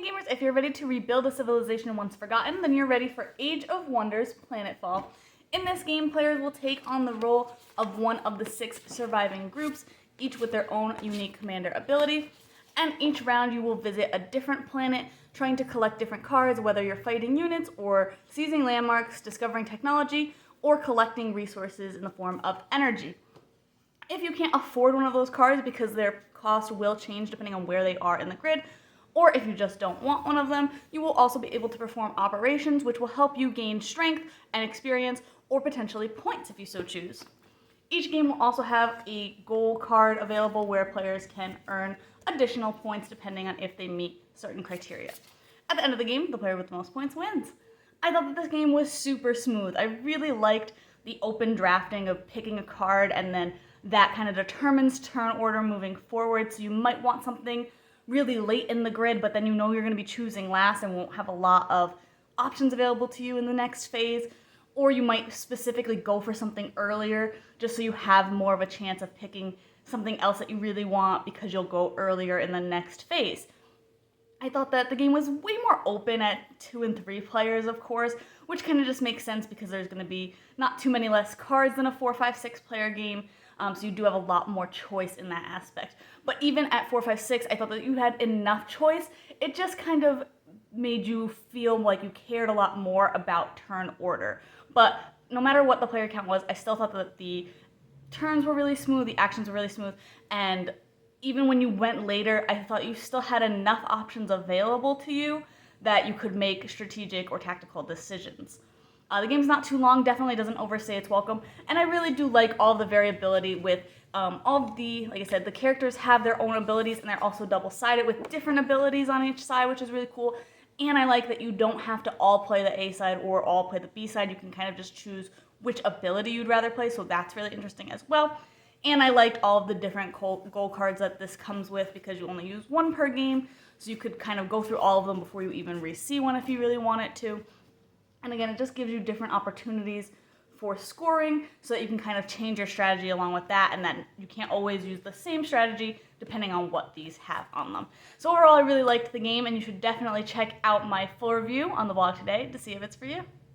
gamers, if you're ready to rebuild a civilization once forgotten, then you're ready for Age of Wonders Planetfall. In this game, players will take on the role of one of the 6 surviving groups, each with their own unique commander ability. And each round you will visit a different planet, trying to collect different cards, whether you're fighting units or seizing landmarks, discovering technology, or collecting resources in the form of energy. If you can't afford one of those cards because their cost will change depending on where they are in the grid, or if you just don't want one of them, you will also be able to perform operations which will help you gain strength and experience, or potentially points if you so choose. Each game will also have a goal card available where players can earn additional points depending on if they meet certain criteria. At the end of the game, the player with the most points wins. I thought that this game was super smooth. I really liked the open drafting of picking a card, and then that kind of determines turn order moving forward. So you might want something really late in the grid, but then you know you're going to be choosing last and won't have a lot of options available to you in the next phase. Or you might specifically go for something earlier just so you have more of a chance of picking something else that you really want because you'll go earlier in the next phase. I thought that the game was way more open at 2 and 3 players, of course, which kind of just makes sense because there's going to be not too many less cards than a 4, 5, 6 player game. So you do have a lot more choice in that aspect. But even at 4, 5, 6, I thought that you had enough choice. It just kind of made you feel like you cared a lot more about turn order. But no matter what the player count was, I still thought that the turns were really smooth, the actions were really smooth, and even when you went later, I thought you still had enough options available to you that you could make strategic or tactical decisions. The game's not too long, definitely doesn't overstay its welcome, and I really do like all the variability with all of the, like I said, the characters have their own abilities, and they're also double-sided with different abilities on each side, which is really cool. And I like that you don't have to all play the A side or all play the B side. You can kind of just choose which ability you'd rather play, so that's really interesting as well. And I liked all of the different goal cards that this comes with because you only use 1 per game, so you could kind of go through all of them before you even re-see one if you really wanted to. And again, it just gives you different opportunities for scoring so that you can kind of change your strategy along with that, and that you can't always use the same strategy depending on what these have on them. So overall, I really liked the game, and you should definitely check out my full review on the blog today to see if it's for you.